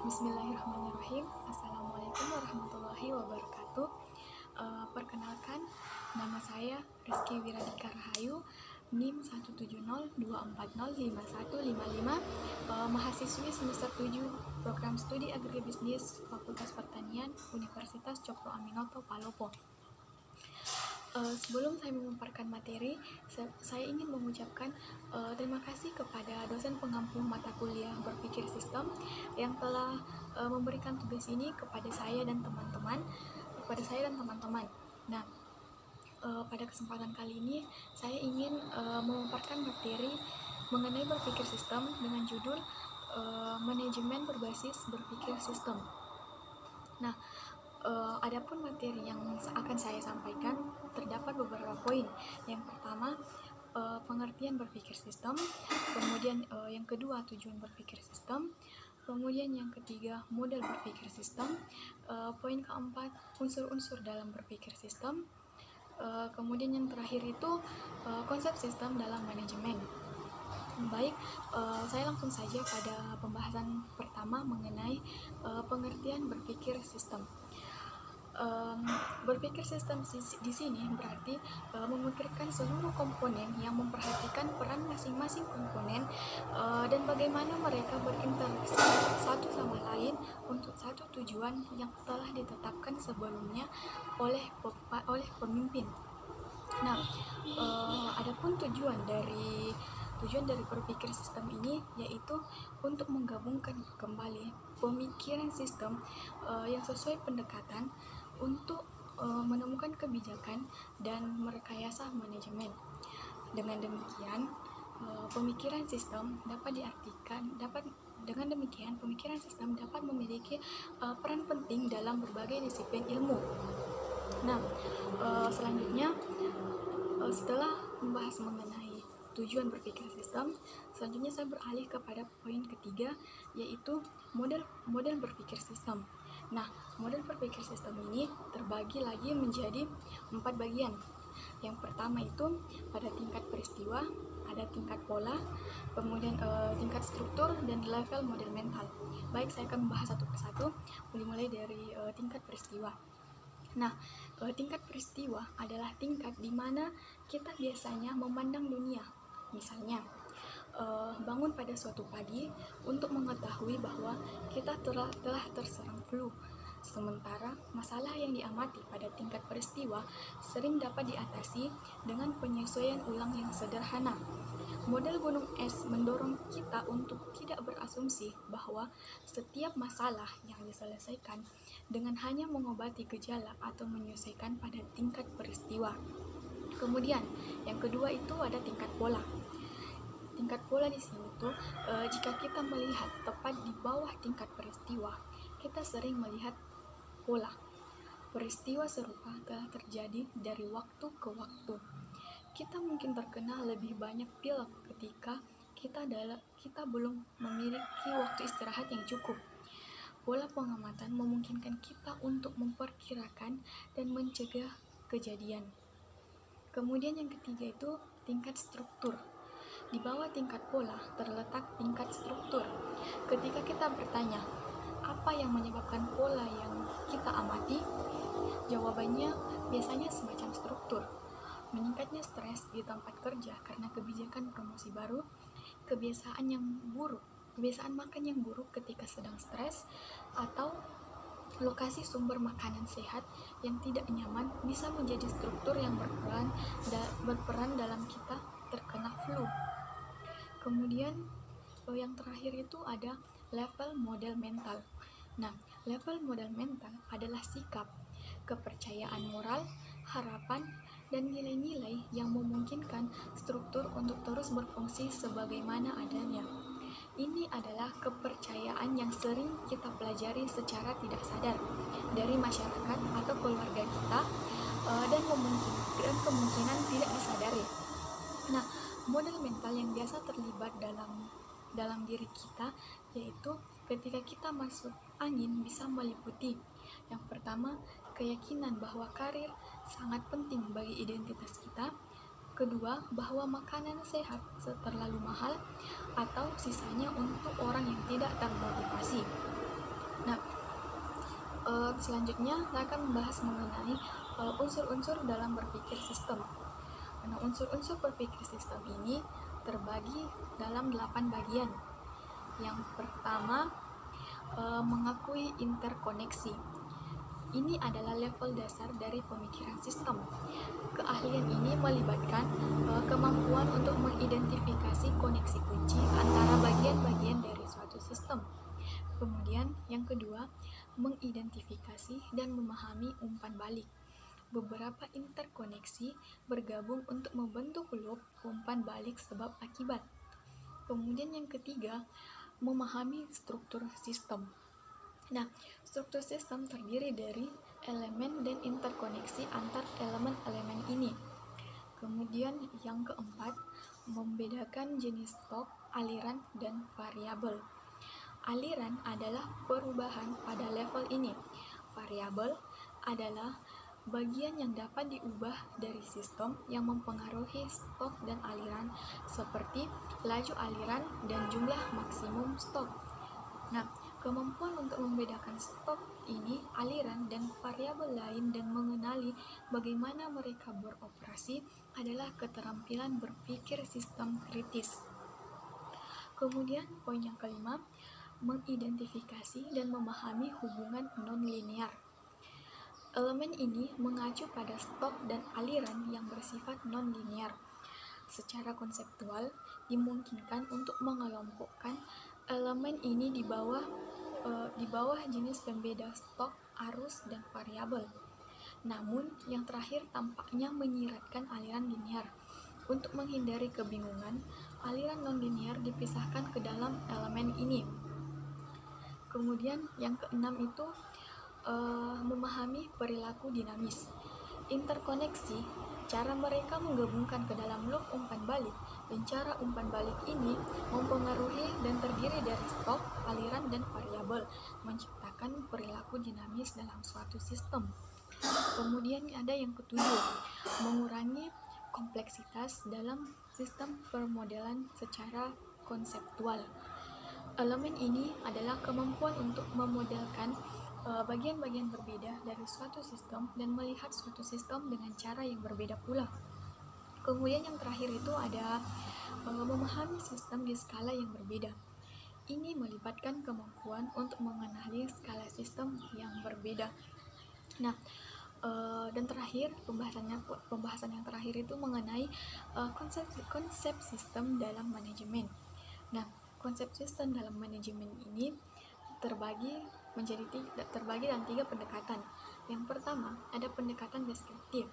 Bismillahirrahmanirrahim. Assalamualaikum warahmatullahi wabarakatuh. Perkenalkan, nama saya Rizky Wiradika Rahayu, NIM 17024051555, mahasiswi semester 7 Program Studi Agribisnis Fakultas Pertanian Universitas Cokro Aminoto Palopo. Sebelum saya memaparkan materi, saya ingin mengucapkan terima kasih kepada dosen pengampu mata kuliah berpikir sistem yang telah memberikan tugas ini kepada saya dan teman-teman. Nah, pada kesempatan kali ini saya ingin memaparkan materi mengenai berpikir sistem dengan judul manajemen berbasis berpikir sistem. Nah, adapun materi yang akan saya sampaikan terdapat beberapa poin. Yang pertama, pengertian berpikir sistem, kemudian yang kedua, tujuan berpikir sistem, kemudian yang ketiga, model berpikir sistem, poin keempat, unsur-unsur dalam berpikir sistem, kemudian yang terakhir itu konsep sistem dalam manajemen. Baik, saya langsung saja pada pembahasan pertama mengenai pengertian berpikir sistem. Berpikir sistem di sini berarti memikirkan seluruh komponen yang memperhatikan peran masing-masing komponen dan bagaimana mereka berinteraksi satu sama lain untuk satu tujuan yang telah ditetapkan sebelumnya oleh pemimpin. Nah, adapun tujuan dari berpikir sistem ini yaitu untuk menggabungkan kembali pemikiran sistem yang sesuai pendekatan untuk menemukan kebijakan dan merekayasa manajemen. Dengan demikian, pemikiran sistem dapat memiliki peran penting dalam berbagai disiplin ilmu. Nah, selanjutnya setelah membahas mengenai tujuan berpikir sistem, selanjutnya saya beralih kepada poin ketiga, yaitu model berpikir sistem. Nah, model berpikir sistem ini terbagi lagi menjadi 4 bagian. Yang pertama itu pada tingkat peristiwa, ada tingkat pola, kemudian tingkat struktur, dan level model mental. Baik, saya akan membahas satu persatu, mulai dari tingkat peristiwa. Nah, tingkat peristiwa adalah tingkat di mana kita biasanya memandang dunia. Misalnya, bangun pada suatu pagi untuk mengetahui bahwa kita telah terserang flu. Sementara masalah yang diamati pada tingkat peristiwa sering dapat diatasi dengan penyesuaian ulang yang sederhana. Model gunung es mendorong kita untuk tidak berasumsi bahwa setiap masalah yang diselesaikan dengan hanya mengobati gejala atau menyesuaikan pada tingkat peristiwa. Kemudian, yang kedua itu ada tingkat pola. Tingkat pola di sini tuh jika kita melihat tepat di bawah tingkat peristiwa, kita sering melihat pola. Peristiwa serupa telah terjadi dari waktu ke waktu. Kita mungkin terkena lebih banyak pilek ketika kita belum memiliki waktu istirahat yang cukup. Pola pengamatan memungkinkan kita untuk memperkirakan dan mencegah kejadian. Kemudian yang ketiga itu tingkat struktur. Di bawah tingkat pola terletak tingkat struktur. Ketika kita bertanya, apa yang menyebabkan pola yang kita amati? Jawabannya biasanya semacam struktur. Meningkatnya stres di tempat kerja karena kebijakan promosi baru, kebiasaan makan yang buruk ketika sedang stres, atau lokasi sumber makanan sehat yang tidak nyaman bisa menjadi struktur yang berperan dalam kita terkena flu. Kemudian yang terakhir itu ada level model mental. Nah, level model mental adalah sikap, kepercayaan moral, harapan, dan nilai-nilai yang memungkinkan struktur untuk terus berfungsi sebagaimana adanya. Ini adalah kepercayaan yang sering kita pelajari secara tidak sadar dari masyarakat atau keluarga kita dan kemungkinan tidak disadari. Nah, model mental yang biasa terlibat dalam diri kita yaitu ketika kita masuk angin bisa meliputi yang pertama, keyakinan bahwa karir sangat penting bagi identitas kita. Kedua, bahwa makanan sehat terlalu mahal atau sisanya untuk orang yang tidak termotivasi. selanjutnya saya akan membahas mengenai unsur-unsur dalam berpikir sistem. Nah, unsur-unsur berpikir sistem ini terbagi dalam 8 bagian. Yang pertama, mengakui interkoneksi. Ini adalah level dasar dari pemikiran sistem. Keahlian ini melibatkan kemampuan untuk mengidentifikasi koneksi kunci antara bagian-bagian dari suatu sistem. Kemudian, yang kedua, mengidentifikasi dan memahami umpan balik. Beberapa interkoneksi bergabung untuk membentuk loop umpan balik sebab akibat. Kemudian yang ketiga, memahami struktur sistem. Nah, struktur sistem terdiri dari elemen dan interkoneksi antar elemen-elemen ini. Kemudian yang keempat, membedakan jenis stok, aliran, dan variabel. Aliran adalah perubahan pada level ini. Variabel adalah bagian yang dapat diubah dari sistem yang mempengaruhi stok dan aliran, seperti laju aliran dan jumlah maksimum stok. Nah, kemampuan untuk membedakan stok ini, aliran, dan variabel lain dan mengenali bagaimana mereka beroperasi adalah keterampilan berpikir sistem kritis. Kemudian, poin yang kelima, mengidentifikasi dan memahami hubungan non-linear. Elemen ini mengacu pada stok dan aliran yang bersifat non-linear. Secara konseptual, dimungkinkan untuk mengelompokkan elemen ini di bawah jenis pembeda stok, arus, dan variabel. Namun, yang terakhir tampaknya menyiratkan aliran linear. Untuk menghindari kebingungan, aliran non-linear dipisahkan ke dalam elemen ini. Kemudian, yang keenam itu memahami perilaku dinamis. Interkoneksi, cara mereka menggabungkan ke dalam loop umpan balik, dan cara umpan balik ini mempengaruhi dan terdiri dari stok, aliran, dan variabel, menciptakan perilaku dinamis dalam suatu sistem. Kemudian ada yang ketujuh, mengurangi kompleksitas dalam sistem permodelan secara konseptual. Elemen ini adalah kemampuan untuk memodelkan bagian-bagian berbeda dari suatu sistem dan melihat suatu sistem dengan cara yang berbeda pula. Kemudian yang terakhir itu ada memahami sistem di skala yang berbeda. Ini melibatkan kemampuan untuk mengenali skala sistem yang berbeda. Nah, dan terakhir pembahasan yang terakhir itu mengenai konsep sistem dalam manajemen. Nah, konsep sistem dalam manajemen ini terbagi dalam 3 pendekatan. Yang pertama, ada pendekatan deskriptif.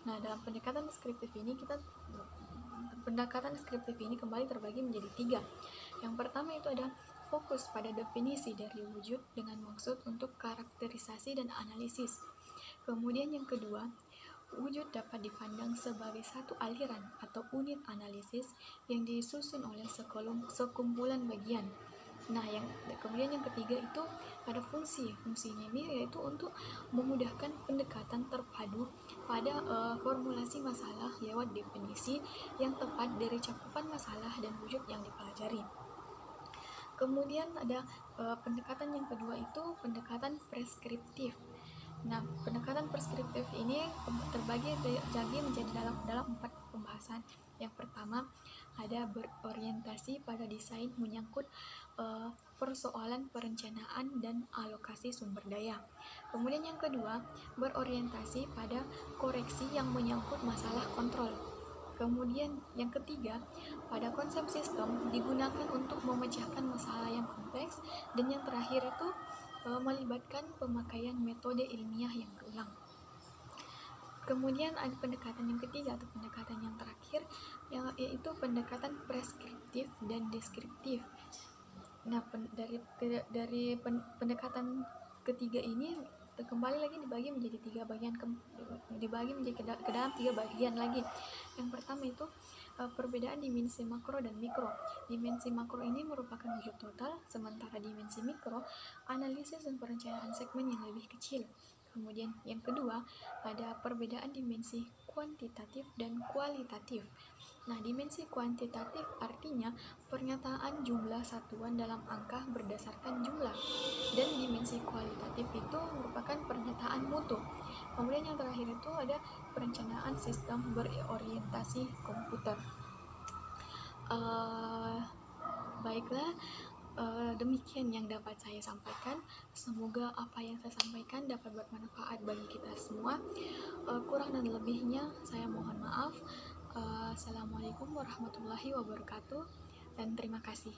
Nah, dalam pendekatan deskriptif ini kembali terbagi menjadi 3. Yang pertama itu ada fokus pada definisi dari wujud dengan maksud untuk karakterisasi dan analisis. Kemudian yang kedua, wujud dapat dipandang sebagai satu aliran atau unit analisis yang disusun oleh sekumpulan bagian. Nah, kemudian yang ketiga itu ada fungsi. Fungsinya ini yaitu untuk memudahkan pendekatan terpadu pada formulasi masalah lewat definisi yang tepat dari cakupan masalah dan wujud yang dipelajari. Kemudian ada pendekatan yang kedua itu pendekatan preskriptif. Nah, pendekatan preskriptif ini terbagi menjadi dalam 4 pembahasan. Yang pertama, ada berorientasi pada desain menyangkut persoalan perencanaan dan alokasi sumber daya. Kemudian yang kedua, berorientasi pada koreksi yang menyangkut masalah kontrol. Kemudian yang ketiga, pada konsep sistem digunakan untuk memecahkan masalah yang kompleks. Dan yang terakhir itu melibatkan pemakaian metode ilmiah yang berulang. Kemudian ada pendekatan yang ketiga atau pendekatan yang terakhir, yaitu pendekatan preskriptif dan deskriptif. Nah, dari pendekatan ketiga ini kembali lagi dibagi menjadi 3 bagian, ke dalam 3 bagian lagi. Yang pertama itu perbedaan dimensi makro dan mikro. Dimensi makro ini merupakan wujud total, sementara dimensi mikro analisis dan perencanaan segmen yang lebih kecil. Kemudian yang kedua, ada perbedaan dimensi kuantitatif dan kualitatif. Nah, dimensi kuantitatif artinya pernyataan jumlah satuan dalam angka berdasarkan jumlah, dan dimensi sisi kualitatif itu merupakan pernyataan mutu. Kemudian yang terakhir itu ada perencanaan sistem berorientasi komputer. Baiklah, demikian yang dapat saya sampaikan. Semoga apa yang saya sampaikan dapat bermanfaat bagi kita semua. Kurang dan lebihnya saya mohon maaf. Assalamualaikum warahmatullahi wabarakatuh, dan terima kasih.